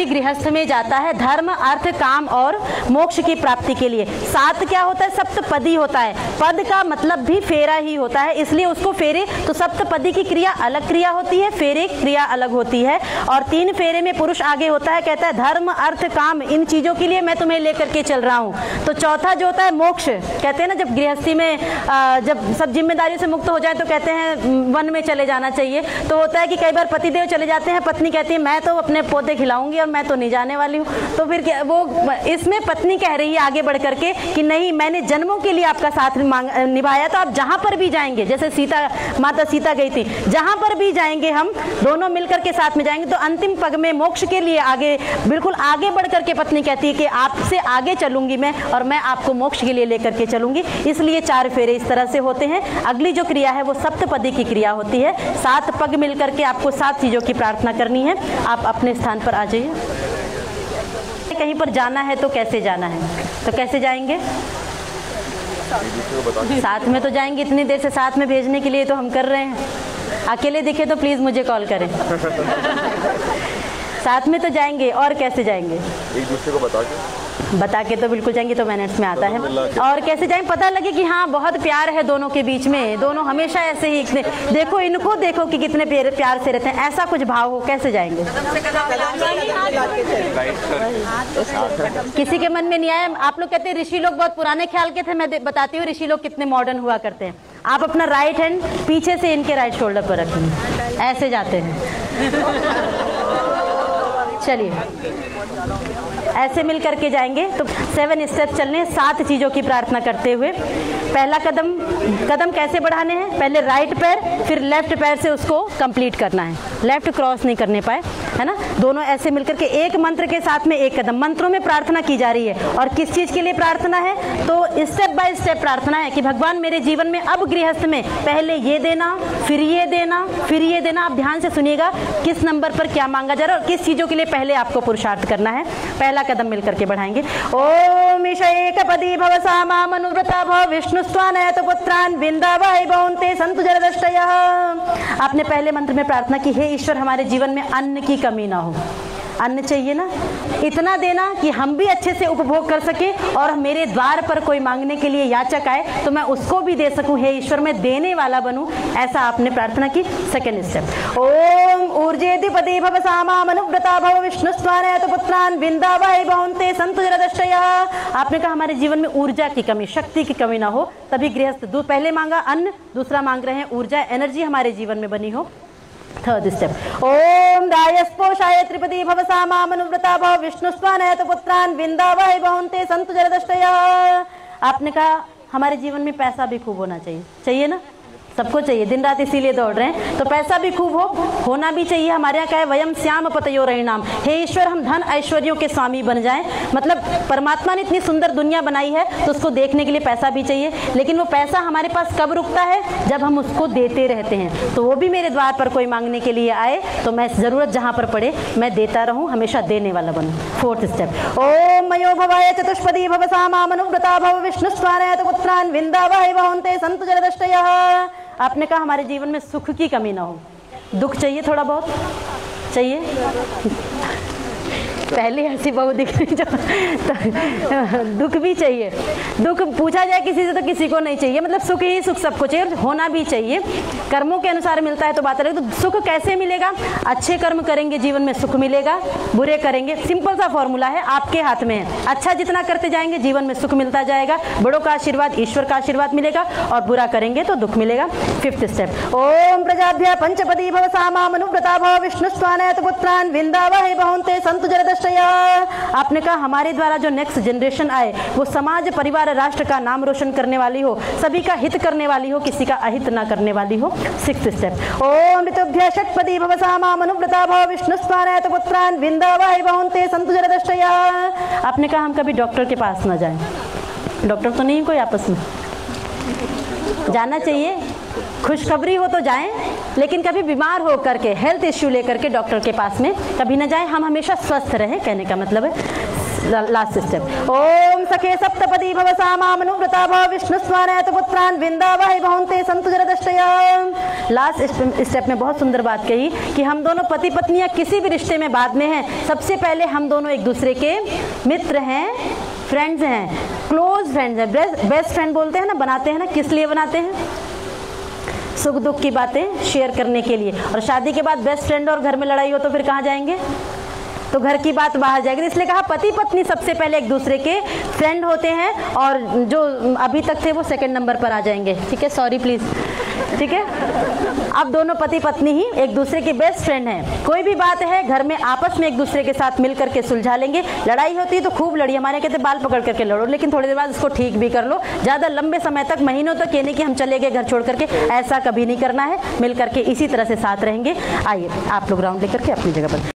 व्यक्ति गृहस्थ में जाता है धर्म अर्थ काम और मोक्ष की प्राप्ति के लिए। 7 क्या होता है? सप्तपदी होता है। पद का मतलब भी फेरा ही होता है, इसलिए उसको फेरे, तो सप्तपदी की क्रिया अलग क्रिया होती है, फेरे क्रिया अलग होती है। और 3 फेरे में पुरुष आगे होता है, कहता है धर्म अर्थ काम इन चीजों के लिए मैं तुम्हें लेकर के चल रहा हूँ। तो चौथा जो होता है मोक्ष, कहते हैं ना जब गृहस्थी में जब सब जिम्मेदारियों से मुक्त हो जाए तो कहते हैं वन में चले जाना चाहिए। तो होता है कि कई बार पतिदेव चले जाते हैं, पत्नी कहती है मैं तो अपने पोते खिलाऊंगी और मैं तो नहीं जाने वाली हूँ। तो फिर वो इसमें पत्नी कह रही है आगे बढ़ करके कि नहीं, मैंने जन्मों के लिए आपका साथ निभाया, तो आप जहां पर भी जाएंगे, जैसे माता सीता गई थी, जहां पर भी जाएंगे हम दोनों मिलकर के साथ में जाएंगे। तो अंतिम पग में मोक्ष के लिए आगे बिल्कुल आगे बढ़ करके पत्नी कहती है कि आपसे आगे चलूंगी मैं और मैं आपको मोक्ष के लिए लेकर के चलूंगी। इसलिए 4 फेरे इस तरह से होते हैं। अगली जो क्रिया है वो सप्तपदी की क्रिया होती है। 7 पग मिलकर के आपको 7 चीजों की प्रार्थना करनी है। आप अपने स्थान पर आ जाइए। कहीं पर जाना है तो कैसे जाना है? तो कैसे जाएंगे? साथ में तो जाएंगे, इतनी देर से साथ में भेजने के लिए तो हम कर रहे हैं। अकेले दिखे तो प्लीज मुझे कॉल करें। साथ में तो जाएंगे, और कैसे जाएंगे? एक दूसरे को बता के तो बिल्कुल जाएंगे, तो मिनट्स में आता है। और कैसे जाएंगे? पता लगे कि हाँ बहुत प्यार है दोनों के बीच में, दोनों हमेशा ऐसे ही देखो इनको देखो कि कितने प्यार से रहते हैं, ऐसा कुछ भाव हो, कैसे जाएंगे? किसी के मन में नहीं आया? आप लोग कहते हैं ऋषि लोग बहुत पुराने ख्याल के थे, मैं बताती हूँ ऋषि लोग कितने मॉडर्न हुआ करते हैं। आप अपना राइट हैंड पीछे से इनके राइट शोल्डर पर रखेंगे, ऐसे जाते हैं। चलिए ऐसे मिल करके जाएंगे। तो 7 स्टेप चलने, 7 चीजों की प्रार्थना करते हुए। पहला कदम कैसे बढ़ाने हैं? पहले राइट पैर, फिर लेफ्ट पैर से उसको कंप्लीट करना है, लेफ्ट क्रॉस नहीं करने पाए, है ना। दोनों ऐसे मिलकर के एक मंत्र के साथ में एक कदम। मंत्रों में प्रार्थना की जा रही है, और किस चीज के लिए प्रार्थना है? तो स्टेप बाय स्टेप प्रार्थना है कि भगवान मेरे जीवन में अब गृहस्थ में पहले ये देना, फिर ये देना, फिर ये देना। आप ध्यान से सुनिएगा किस नंबर पर क्या मांगा जा रहा है और किस चीजों के लिए पहले आपको पुरुषार्थ करना है। पहला कदम मिलकर के बढ़ाएंगे। ओम ईश एकपदी भव सामा मनुव्रता भव विष्णुस्त्वानयत पुत्रान विंदावै भवन्ते सन्तु जरदष्टयः। आपने पहले मंत्र में प्रार्थना की, हे ईश्वर हमारे जीवन में अन्न की कमी ना हो। अन्न चाहिए ना, इतना देना कि हम भी अच्छे से उपभोग कर सके, और मेरे द्वार पर कोई मांगने के लिए याचक आए तो मैं उसको भी दे सकूं। हे ईश्वर मैं देने वाला बनूं, ऐसा आपने प्रार्थना की। सेकेंड स्टेप, ओम ऊर्जेधिपति भव सामा मनुव्रता भव विष्णुस्त्वानयत पुत्रान विंदावै भवन्ते सन्तु जरदष्टयः। आपने कहा हमारे जीवन में ऊर्जा की कमी, शक्ति की कमी ना हो, तभी गृहस्थ पहले मांगा अन्न, दूसरा मांग रहे हैं ऊर्जा, एनर्जी हमारे जीवन में बनी हो। थर्ड स्टेप, ओम रायस्पोषाय त्रिपदी भव सामा मनुव्रता भव विष्णुस्त्वानयत पुत्रान विंदावै भवन्ते सन्तु जरदष्टयः। आपने कहा हमारे जीवन में पैसा भी खूब होना चाहिए, चाहिए ना, सबको चाहिए, दिन रात इसीलिए दौड़ रहे हैं। तो पैसा भी खूब होना भी चाहिए। हमारे यहाँ क्या है, वयम श्याम पतयो रहिणाम। हे ईश्वर हम धन ऐश्वर्यों के स्वामी बन जाएं। मतलब परमात्मा ने इतनी सुंदर दुनिया बनाई है तो उसको देखने के लिए पैसा भी चाहिए, लेकिन वो पैसा हमारे पास कब रुकता है? जब हम उसको देते रहते हैं। तो वो भी मेरे द्वार पर कोई मांगने के लिए आए तो मैं जरूरत जहाँ पर पड़े मैं देता रहूँ, हमेशा देने वाला बनूँ। फोर्थ स्टेप, ओम मयो भवाय चतुष्पदी भव सामा मनुव्रता भव विष्णुस्त्वानयत पुत्रान विंदावै भवन्ते सन्तु जरदष्टयः। आपने कहा हमारे जीवन में सुख की कमी ना हो। दुख चाहिए, थोड़ा बहुत चाहिए। पहले हंसी बहू दिख रही जो तो दुख भी चाहिए। दुख पूछा जाए किसी से तो किसी को नहीं चाहिए, मतलब सुख ही सुख सबको चाहिए, होना भी चाहिए। कर्मों के अनुसार मिलता है तो बात अलग। तो सुख कैसे मिलेगा? अच्छे कर्म करेंगे जीवन में सुख मिलेगा, बुरे करेंगे, सिंपल सा फॉर्मूला है, आपके हाथ में है। अच्छा जितना करते जाएंगे जीवन में सुख मिलता जाएगा, बड़ों का आशीर्वाद, ईश्वर का आशीर्वाद मिलेगा, और बुरा करेंगे तो दुख मिलेगा। फिफ्थ स्टेप, ओम प्रजाभ्य पंचपदी भव सामा मनुव्रता भव विष्णुस्त्वानयत पुत्रान विंदावै भवन्ते सन्तु जरदष्टयः। आपने कहा हमारे द्वारा जो नेक्स्ट जनरेशन आए वो समाज परिवार राष्ट्र का नाम रोशन करने वाली हो, सभी का हित करने वाली हो, किसी का अहित ना करने वाली हो। सिक्स्थ स्टेप, ओम ऋतुभ्य षट्पदी भव सामा मनुव्रता भव विष्णुस्त्वानयत पुत्रान विंदावै भवन्ते सन्तु जरदष्टयः। आपने कहा हम कभी डॉक्टर के पास ना जाएं। डॉक्टर तो नहीं कोई आपस में, जाना चाहिए, खुशखबरी हो तो जाएं, लेकिन कभी बीमार हो करके हेल्थ इश्यू लेकर के डॉक्टर के पास में कभी ना जाएं। हम हमेशा स्वस्थ रहें, कहने का मतलब है। लास्ट स्टेप, ओम सखे सप्तपदी भव सामानुव्रता भव विष्णु स्वानयत पुत्रान विंदावहि बहुंते संतु जरदष्टया। लास्ट स्टेप में बहुत सुंदर बात कही कि हम दोनों पति पत्नियां किसी भी रिश्ते में बाद में हैं, सबसे पहले हम दोनों एक दूसरे के मित्र हैं, फ्रेंड्स हैं, क्लोज फ्रेंड्स हैं। बेस्ट फ्रेंड बोलते हैं ना, बनाते हैं ना, किस लिए बनाते हैं? सुख दुख की बातें शेयर करने के लिए। और शादी के बाद बेस्ट फ्रेंड और घर में लड़ाई हो तो फिर कहाँ जाएंगे? तो घर की बात बाहर जाएगी। इसलिए कहा पति पत्नी सबसे पहले एक दूसरे के फ्रेंड होते हैं और जो अभी तक थे वो सेकंड नंबर पर आ जाएंगे। ठीक है, सॉरी प्लीज। ठीक है, अब दोनों पति पत्नी ही एक दूसरे के बेस्ट फ्रेंड हैं। कोई भी बात है घर में आपस में एक दूसरे के साथ मिल करके सुलझा लेंगे। लड़ाई होती है तो खूब लड़ी, हमारे कहते बाल पकड़ करके लड़ो, लेकिन थोड़ी देर बाद उसको ठीक भी कर लो। ज़्यादा लंबे समय तक, महीनों तक ये नहीं कि हम चले गए घर छोड़ करके, ऐसा कभी नहीं करना है। मिल करके इसी तरह से साथ रहेंगे। आइए आप लोग राउंड लेकर के अपनी जगह पर।